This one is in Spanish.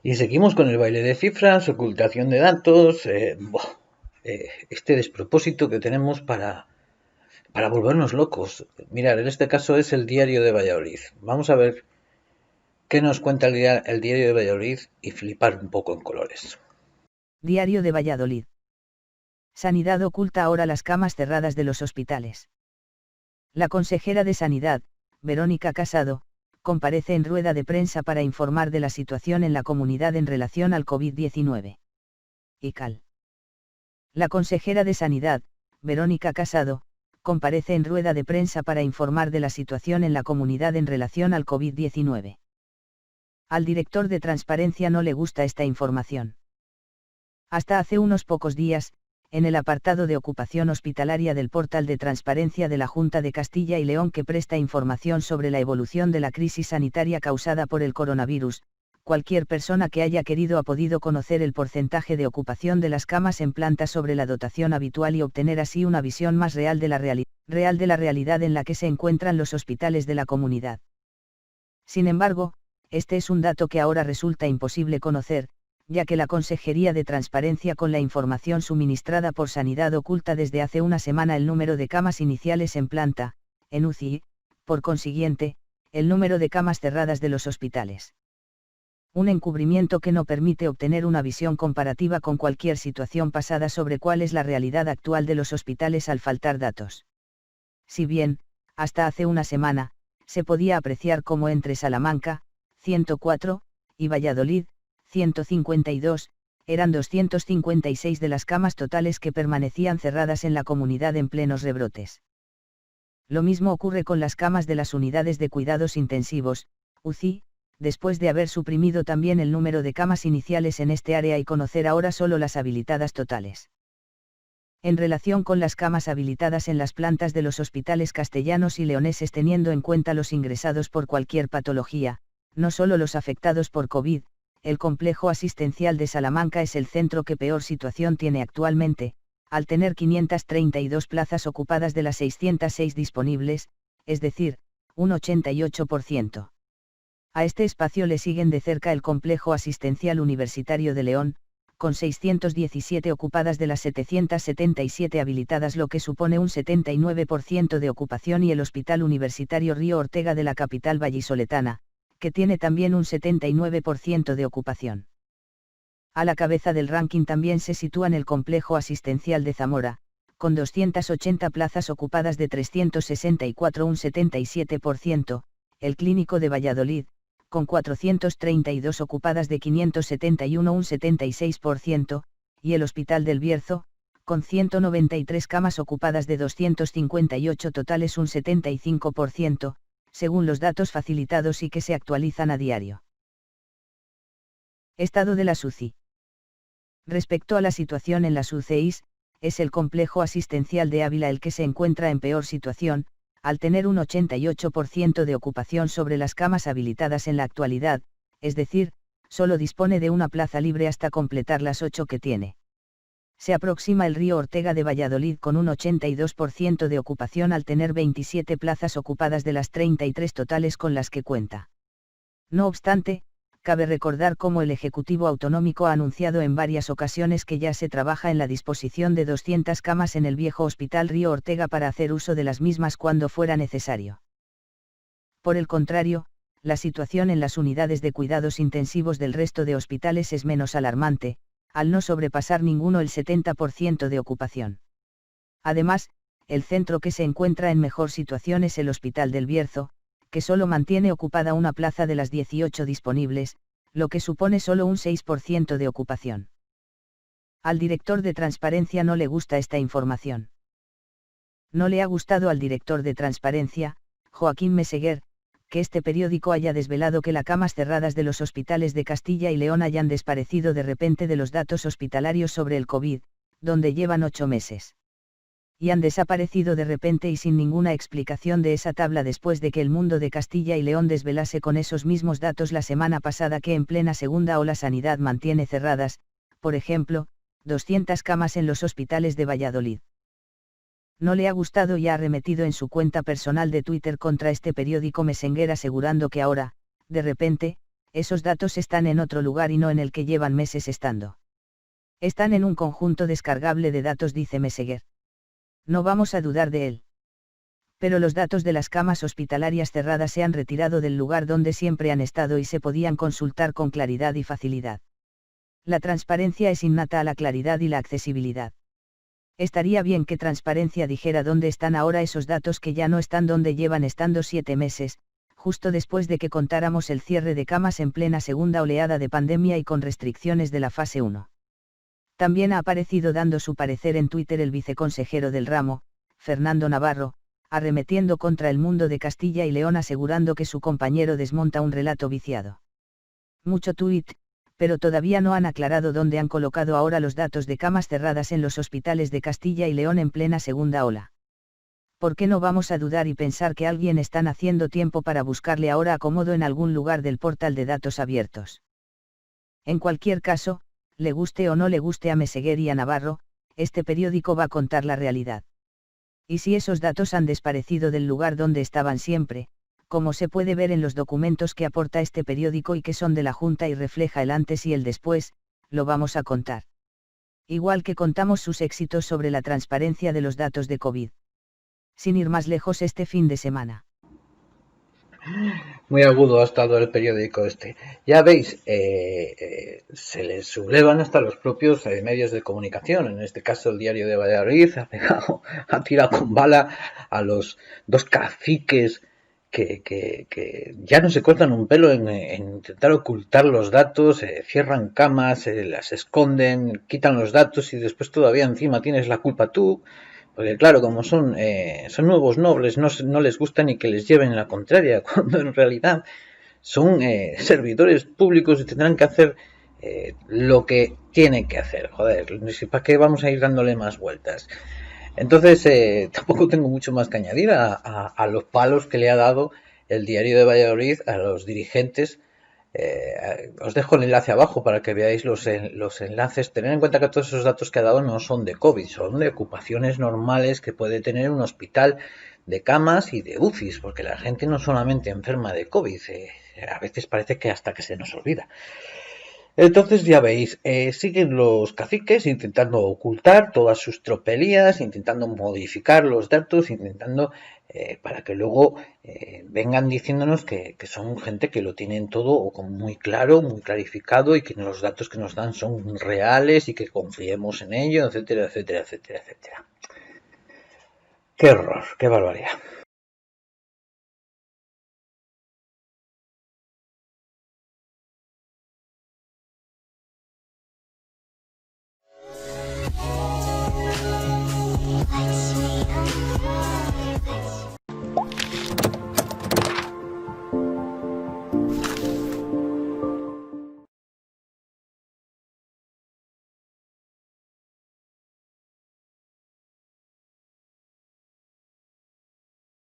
Y seguimos con el baile de cifras, ocultación de datos, este despropósito que tenemos para volvernos locos. Mirad, en este caso es el Diario de Valladolid. Vamos a ver qué nos cuenta el Diario de Valladolid y flipar un poco en colores. Diario de Valladolid. Sanidad oculta ahora las camas cerradas de los hospitales. La consejera de Sanidad, Verónica Casado, comparece en rueda de prensa para informar de la situación en la comunidad en relación al COVID-19. ICAL. La consejera de Sanidad, Verónica Casado, comparece en rueda de prensa para informar de la situación en la comunidad en relación al COVID-19. Al director de Transparencia no le gusta esta información. Hasta hace unos pocos días, en el apartado de ocupación hospitalaria del portal de transparencia de la Junta de Castilla y León que presta información sobre la evolución de la crisis sanitaria causada por el coronavirus, cualquier persona que haya querido ha podido conocer el porcentaje de ocupación de las camas en planta sobre la dotación habitual y obtener así una visión más real de la realidad en la que se encuentran los hospitales de la comunidad. Sin embargo, este es un dato que ahora resulta imposible conocer, ya que la Consejería de Transparencia con la información suministrada por Sanidad oculta desde hace una semana el número de camas iniciales en planta, en UCI, por consiguiente, el número de camas cerradas de los hospitales. Un encubrimiento que no permite obtener una visión comparativa con cualquier situación pasada sobre cuál es la realidad actual de los hospitales al faltar datos. Si bien, hasta hace una semana, se podía apreciar cómo entre Salamanca, 104, y Valladolid, 152, eran 256 de las camas totales que permanecían cerradas en la comunidad en plenos rebrotes. Lo mismo ocurre con las camas de las unidades de cuidados intensivos, UCI, después de haber suprimido también el número de camas iniciales en este área y conocer ahora solo las habilitadas totales. En relación con las camas habilitadas en las plantas de los hospitales castellanos y leoneses teniendo en cuenta los ingresados por cualquier patología, no solo los afectados por COVID, el complejo asistencial de Salamanca es el centro que peor situación tiene actualmente, al tener 532 plazas ocupadas de las 606 disponibles, es decir, un 88%. A este espacio le siguen de cerca el complejo asistencial universitario de León, con 617 ocupadas de las 777 habilitadas, lo que supone un 79% de ocupación, y el Hospital Universitario Río Ortega de la capital vallisoletana, que tiene también un 79% de ocupación. A la cabeza del ranking también se sitúan el complejo asistencial de Zamora, con 280 plazas ocupadas de 364, un 77%, el Clínico de Valladolid, con 432 ocupadas de 571, un 76%, y el Hospital del Bierzo, con 193 camas ocupadas de 258 totales, un 75%, según los datos facilitados y que se actualizan a diario. Estado de las UCI. Respecto a la situación en las UCIs, es el complejo asistencial de Ávila el que se encuentra en peor situación, al tener un 88% de ocupación sobre las camas habilitadas en la actualidad, es decir, solo dispone de una plaza libre hasta completar las 8 que tiene. Se aproxima el Río Ortega de Valladolid con un 82% de ocupación al tener 27 plazas ocupadas de las 33 totales con las que cuenta. No obstante, cabe recordar cómo el Ejecutivo Autonómico ha anunciado en varias ocasiones que ya se trabaja en la disposición de 200 camas en el viejo Hospital Río Ortega para hacer uso de las mismas cuando fuera necesario. Por el contrario, la situación en las unidades de cuidados intensivos del resto de hospitales es menos alarmante, al no sobrepasar ninguno el 70% de ocupación. Además, el centro que se encuentra en mejor situación es el Hospital del Bierzo, que solo mantiene ocupada una plaza de las 18 disponibles, lo que supone solo un 6% de ocupación. Al director de Transparencia no le gusta esta información. No le ha gustado al director de Transparencia, Joaquín Meseguer, que este periódico haya desvelado que las camas cerradas de los hospitales de Castilla y León hayan desaparecido de repente de los datos hospitalarios sobre el COVID, donde llevan 8 meses. Y han desaparecido de repente y sin ninguna explicación de esa tabla después de que El Mundo de Castilla y León desvelase con esos mismos datos la semana pasada que en plena segunda ola Sanidad mantiene cerradas, por ejemplo, 200 camas en los hospitales de Valladolid. No le ha gustado y ha arremetido en su cuenta personal de Twitter contra este periódico Meseguer asegurando que ahora, de repente, esos datos están en otro lugar y no en el que llevan meses estando. Están en un conjunto descargable de datos, dice Meseguer. No vamos a dudar de él. Pero los datos de las camas hospitalarias cerradas se han retirado del lugar donde siempre han estado y se podían consultar con claridad y facilidad. La transparencia es innata a la claridad y la accesibilidad. Estaría bien que Transparencia dijera dónde están ahora esos datos que ya no están donde llevan estando 7 meses, justo después de que contáramos el cierre de camas en plena segunda oleada de pandemia y con restricciones de la fase 1. También ha aparecido dando su parecer en Twitter el viceconsejero del ramo, Fernando Navarro, arremetiendo contra el mundo de Castilla y León asegurando que su compañero desmonta un relato viciado. Mucho tuit, pero todavía no han aclarado dónde han colocado ahora los datos de camas cerradas en los hospitales de Castilla y León en plena segunda ola. ¿Por qué no vamos a dudar y pensar que alguien están haciendo tiempo para buscarle ahora acomodo en algún lugar del portal de datos abiertos? En cualquier caso, le guste o no le guste a Meseguer y a Navarro, este periódico va a contar la realidad. Y si esos datos han desaparecido del lugar donde estaban siempre, como se puede ver en los documentos que aporta este periódico y que son de la Junta y refleja el antes y el después, lo vamos a contar. Igual que contamos sus éxitos sobre la transparencia de los datos de COVID. Sin ir más lejos este fin de semana. Muy agudo ha estado el periódico este. Ya veis, se les sublevan hasta los propios medios de comunicación. En este caso el Diario de Valladolid ha tirado con bala a los dos caciques que ya no se cortan un pelo en intentar ocultar los datos, cierran camas, las esconden, quitan los datos y después todavía encima tienes la culpa tú. Porque claro, como son nuevos nobles, no les gusta ni que les lleven la contraria, cuando en realidad son servidores públicos y tendrán que hacer lo que tienen que hacer. Joder, ¿para qué vamos a ir dándole más vueltas? Entonces, tampoco tengo mucho más que añadir a los palos que le ha dado el Diario de Valladolid a los dirigentes. Os dejo el enlace abajo para que veáis los enlaces. Tened en cuenta que todos esos datos que ha dado no son de COVID, son de ocupaciones normales que puede tener un hospital de camas y de UCIs, porque la gente no solamente enferma de COVID, a veces parece que hasta que se nos olvida. Entonces ya veis, siguen los caciques intentando ocultar todas sus tropelías, intentando modificar los datos, intentando para que luego vengan diciéndonos que son gente que lo tienen todo muy claro, muy clarificado y que los datos que nos dan son reales y que confiemos en ello, etcétera, etcétera, etcétera, etcétera. Qué horror, qué barbaridad.